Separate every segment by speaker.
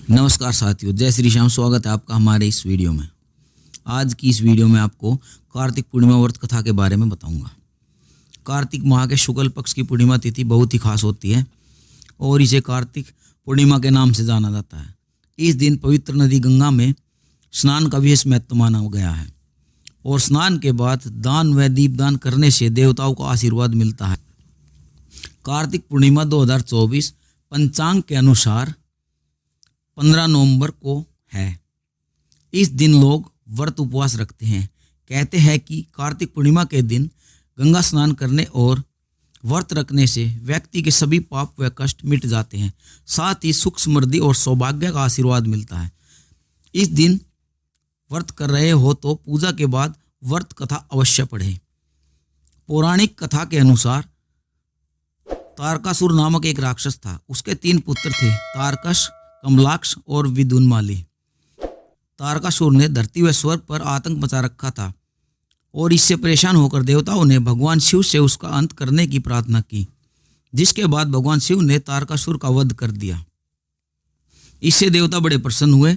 Speaker 1: नमस्कार साथियों, जय श्री श्याम। स्वागत है आपका हमारे इस वीडियो में। आज की इस वीडियो में आपको कार्तिक पूर्णिमा व्रत कथा के बारे में बताऊंगा। कार्तिक माह के शुक्ल पक्ष की पूर्णिमा तिथि बहुत ही खास होती है और इसे कार्तिक पूर्णिमा के नाम से जाना जाता है। इस दिन पवित्र नदी गंगा में स्नान का विशेष महत्व माना गया है और स्नान के बाद दान व दीपदान करने से देवताओं का आशीर्वाद मिलता है। कार्तिक पूर्णिमा 2024 पंचांग के अनुसार 15 नवंबर को है। इस दिन लोग व्रत उपवास रखते हैं। कहते हैं कि कार्तिक पूर्णिमा के दिन गंगा स्नान करने और व्रत रखने से व्यक्ति के सभी पाप व कष्ट मिट जाते हैं, साथ ही सुख समृद्धि और सौभाग्य का आशीर्वाद मिलता है। इस दिन व्रत कर रहे हो तो पूजा के बाद व्रत कथा अवश्य पढ़ें। पौराणिक कथा के अनुसार तारकासुर नामक एक राक्षस था। उसके 3 पुत्र थे, तारकश, कमलाक्ष और विदुन्माली। तारकासुर ने धरती व स्वर्ग पर आतंक मचा रखा था और इससे परेशान होकर देवताओं ने भगवान शिव से उसका अंत करने की प्रार्थना की, जिसके बाद भगवान शिव ने तारकासुर का वध कर दिया। इससे देवता बड़े प्रसन्न हुए,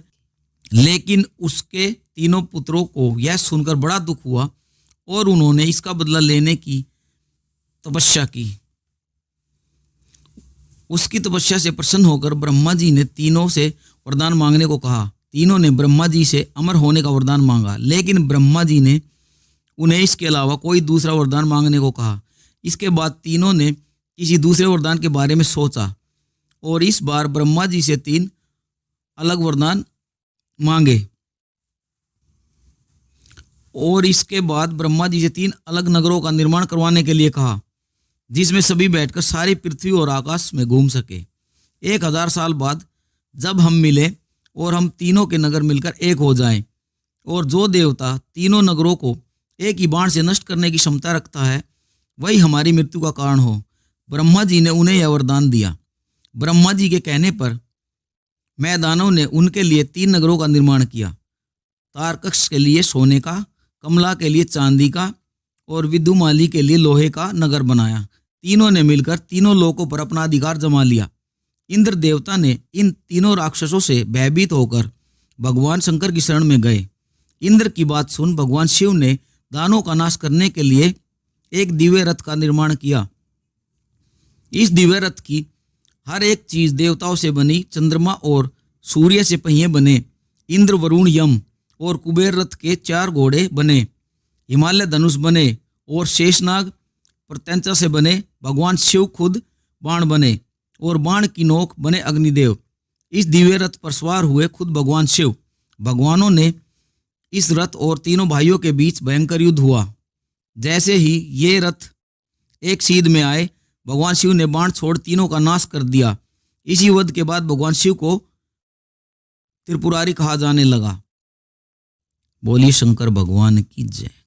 Speaker 1: लेकिन उसके 3 पुत्रों को यह सुनकर बड़ा दुख हुआ और उन्होंने इसका बदला लेने की तपस्या की। उसकी तपस्या से प्रसन्न होकर ब्रह्मा जी ने तीनों से वरदान मांगने को कहा। तीनों ने ब्रह्मा जी से अमर होने का वरदान मांगा, लेकिन ब्रह्मा जी ने उन्हें इसके अलावा कोई दूसरा वरदान मांगने को कहा। इसके बाद तीनों ने किसी दूसरे वरदान के बारे में सोचा और इस बार ब्रह्मा जी से 3 अलग वरदान मांगे और इसके बाद ब्रह्मा जी से 3 अलग नगरों का निर्माण करवाने के लिए कहा, जिसमें सभी बैठकर सारी पृथ्वी और आकाश में घूम सके। 1000 साल बाद जब हम मिले और हम तीनों के नगर मिलकर एक हो जाएं और जो देवता तीनों नगरों को एक ही बाण से नष्ट करने की क्षमता रखता है, वही हमारी मृत्यु का कारण हो। ब्रह्मा जी ने उन्हें यह वरदान दिया। ब्रह्मा जी के कहने पर मैदानों ने उनके लिए 3 नगरों का निर्माण किया। तारकश के लिए सोने का, कमला के लिए चांदी का और विदुमाली के लिए लोहे का नगर बनाया। तीनों ने मिलकर तीनों लोकों पर अपना अधिकार जमा लिया। इंद्र देवता ने इन तीनों राक्षसों से भयभीत होकर भगवान शंकर की शरण में गए। इंद्र की बात सुन भगवान शिव ने दानों का नाश करने के लिए एक दिव्य रथ का निर्माण किया। इस दिव्य रथ की हर एक चीज देवताओं से बनी। चंद्रमा और सूर्य से पहिए बने। इंद्र, वरुण, यम और कुबेर रथ के 4 घोड़े बने। हिमालय धनुष बने और शेषनाग प्रत्यंचा से बने। भगवान शिव खुद बाण बने और बाण की नोक बने अग्निदेव। इस दिव्य रथ पर सवार हुए खुद भगवान शिव। भगवानों ने इस रथ और तीनों भाइयों के बीच भयंकर युद्ध हुआ। जैसे ही ये रथ एक सीध में आए, भगवान शिव ने बाण छोड़ तीनों का नाश कर दिया। इसी युद्ध के बाद भगवान शिव को त्रिपुरारी कहा जाने लगा। बोलिए शंकर भगवान की जय।